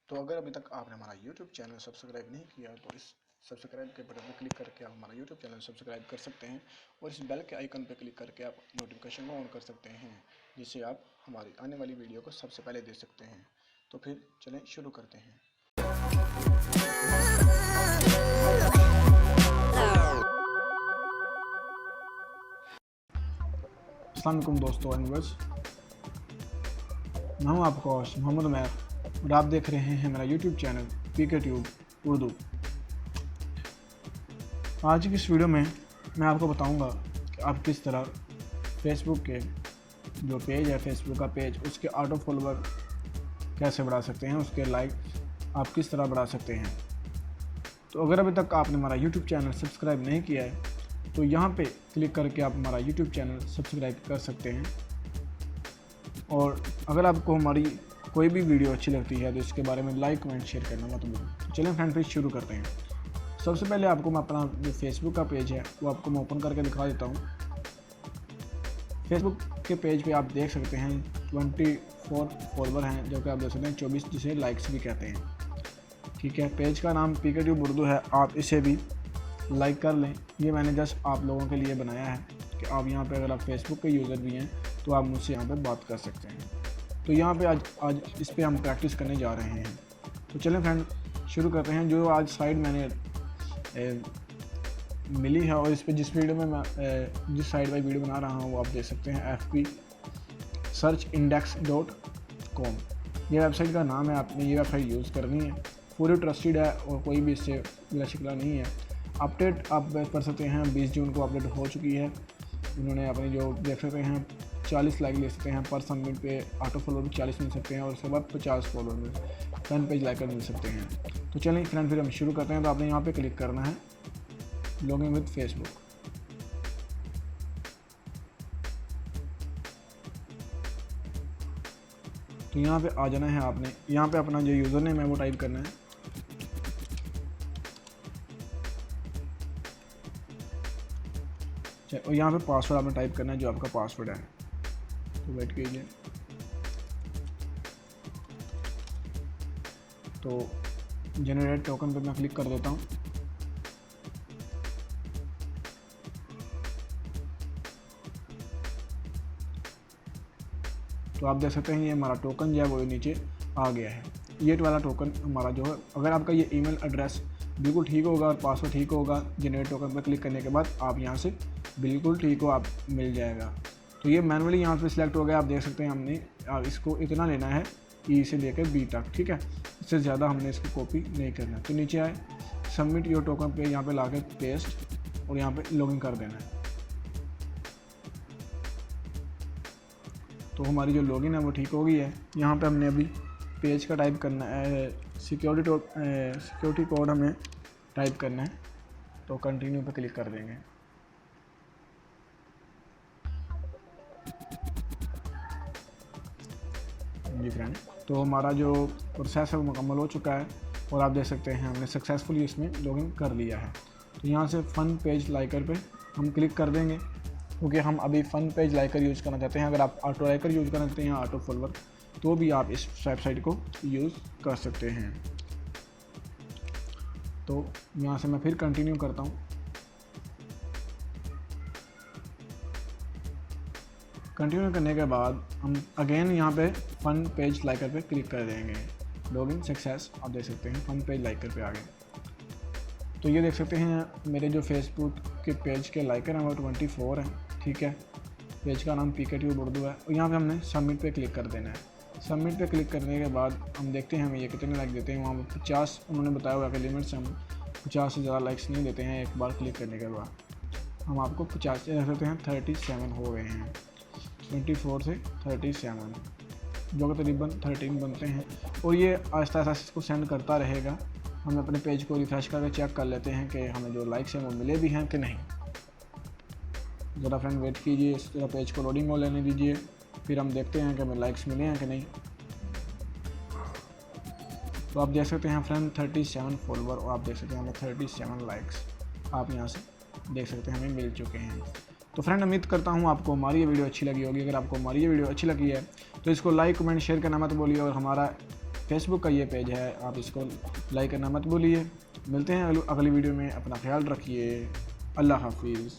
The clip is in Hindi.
तो अगर अभी तक आपने हमारा YouTube चैनल सब्सक्राइब नहीं किया तो इस सब्सक्राइब के बटन पर क्लिक करके आप हमारा YouTube चैनल सब्सक्राइब कर सकते हैं और इस बेल के आइकन पर क्लिक करके आप नोटिफिकेशन को ऑन कर सकते हैं, जिससे आप हमारी आने वाली वीडियो को सबसे पहले देख सकते हैं। तो फिर चलें शुरू करते हैं। अस्सलाम वालेकुम दोस्तों एंड व्यूअर्स, मैं हूं आपका होस्ट मोहम्मद उमैर और आप देख रहे हैं मेरा YouTube channel PK tube Urdu. आज की इस वीडियो में मैं आपको बताऊंगा कि आप किस तरह फेसबुक के जो पेज है, फेसबुक का पेज, उसके ऑटो फॉलोवर कैसे बढ़ा सकते हैं, उसके लाइक आप किस तरह बढ़ा सकते हैं। तो अगर अभी तक आपने हमारा YouTube चैनल सब्सक्राइब नहीं किया है तो यहाँ पे क्लिक करके आप हमारा YouTube चैनल सब्सक्राइब कर सकते हैं। और अगर आपको हमारी कोई भी वीडियो अच्छी लगती है तो इसके बारे में लाइक कमेंट शेयर करना मत भूलें। तो चलें फ्रेंड, फिर शुरू करते हैं। सबसे पहले आपको मैं अपना जो फेसबुक का पेज है वो आपको मैं ओपन करके दिखा देता हूँ। फेसबुक के पेज पे आप देख सकते हैं 24 फॉलोवर हैं, जो कि आप देख सकते हैं 24, जिसे लाइक्स भी कहते हैं। ठीक है, पेज का नाम पीके ट्यूब उर्दू है, आप इसे भी लाइक कर लें। ये मैंने जस्ट आप लोगों के लिए बनाया है कि आप यहाँ पे अगर आप फेसबुक के यूज़र भी हैं तो आप मुझसे यहाँ पे बात कर सकते हैं। तो यहाँ पे आज इस पे हम प्रैक्टिस करने जा रहे हैं। तो चलें फ्रेंड शुरू करते हैं। जो आज साइट मैंने मिली है और इस पे जिस वीडियो में मैं जिस साइट पर वीडियो बना रहा हूँ वो आप देख सकते हैं fpsearchindex.com। ये वेबसाइट का नाम है। आपने ये वेबसाइट यूज़ करनी है, पूरी ट्रस्टेड है और कोई भी इससे गिला शिकवा नहीं है। अपडेट आप कर सकते हैं, 20 जून को अपडेट हो चुकी है। उन्होंने अपनी जो देख सकते हैं 40 लाइक ले सकते हैं पर सबमिट पे, ऑटो फॉलोवर भी 40 मिल सकते हैं और उसके बाद 50 फॉलोवर में फैन पेज लाइकर मिल सकते हैं। तो चलें फ्रेंड फिर हम शुरू करते हैं। तो आपने यहाँ पे क्लिक करना है लॉगिन विद फेसबुक। तो यहाँ पे आ जाना है आपने। यहाँ पे अपना जो यूज़र नेम है वो टाइप करना है। और यहाँ पे पासवर्ड आपने टाइप करना है जो आपका पासवर्ड है। तो वेट कीजिए। तो जनरेट टोकन पे मैं क्लिक कर देता हूँ। तो आप देख सकते हैं ये हमारा टोकन जो है वो नीचे आ गया है। ये वाला टोकन हमारा जो है, अगर आपका ये ईमेल एड्रेस बिल्कुल ठीक होगा और पासवर्ड ठीक होगा, जनरेट टोकन पर क्लिक करने के बाद आप यहाँ से बिल्कुल ठीक हो, आप मिल जाएगा। तो ये मैनुअली यहाँ पे सिलेक्ट हो गया। आप देख सकते हैं हमने इसको इतना लेना है ई से लेकर बी तक। ठीक है, इससे ज़्यादा हमने इसकी कॉपी नहीं करना। तो नीचे आए सबमिट योर टोकन पे यहाँ पे लाके पेस्ट और यहाँ पे लॉगिन कर देना है। तो हमारी जो लॉगिन है वो ठीक हो गई है। यहाँ पे हमने अभी पेज का टाइप करना है, सिक्योरिटी कोड हमें टाइप करना है। तो कंटिन्यू पे क्लिक कर देंगे। जी फ्रेंड, तो हमारा जो प्रोसेस है वो मुकम्मल हो चुका है और आप देख सकते हैं हमने सक्सेसफुली इसमें लॉगिन कर लिया है। तो यहाँ से फ़न पेज लाइकर पे हम क्लिक कर देंगे, क्योंकि हम अभी फ़न पेज लाइकर यूज़ करना चाहते हैं। अगर आप ऑटो लाइकर यूज़ करना चाहते हैं या ऑटो फॉलोवर, तो भी आप इस वेबसाइट को यूज़ कर सकते हैं। तो यहाँ से मैं फिर कंटिन्यू करता हूँ। कंटिन्यू करने के बाद हम अगेन यहाँ पे फ़न पेज लाइकर पे क्लिक कर देंगे। लॉगिन सक्सेस, आप देख सकते हैं फ़न पेज लाइकर पे आ गए। तो ये देख सकते हैं मेरे जो फेसबुक के पेज के लाइकर हैं वो 24 हैं। ठीक है, पेज का नाम पीके ट्यूब उर्दू है और यहाँ पे हमने सबमिट पे क्लिक कर देना है। सबमिट पे क्लिक करने के बाद हम देखते हैं हमें ये कितने लाइक देते हैं। वहाँ पर 50 उन्होंने बताया हुआ कि लिमिट से हम 50 से ज़्यादा लाइक्स नहीं देते हैं। एक बार क्लिक करने के बाद हम आपको 50 देख सकते हैं 37 हो गए हैं। 24 से 37, जो कि तकरीबन 13 बनते हैं। और ये आहिस्ता आहिस्ता इसको सेंड करता रहेगा। हम अपने पेज को रिफ़्रेश करके चेक कर लेते हैं कि हमें जो लाइक्स हैं वो मिले भी हैं कि नहीं। ज़रा फ्रेंड वेट कीजिए, इस तरह पेज को लोडिंग हो लेने दीजिए, फिर हम देखते हैं कि हमें लाइक्स मिले हैं कि नहीं। तो आप देख सकते हैं फ्रेंड 37 फॉलोवर और आप देख सकते हैं हमें 37 लाइक्स आप यहाँ से देख सकते हैं हमें मिल चुके हैं। तो फ्रेंड उम्मीद करता हूँ आपको हमारी ये वीडियो अच्छी लगी होगी। अगर आपको हमारी ये वीडियो अच्छी लगी है तो इसको लाइक कमेंट शेयर करना मत बोलिए और हमारा फेसबुक का ये पेज है, आप इसको लाइक करना मत भूलिए। मिलते हैं अगली वीडियो में, अपना ख्याल रखिए। अल्लाह हाफिज़।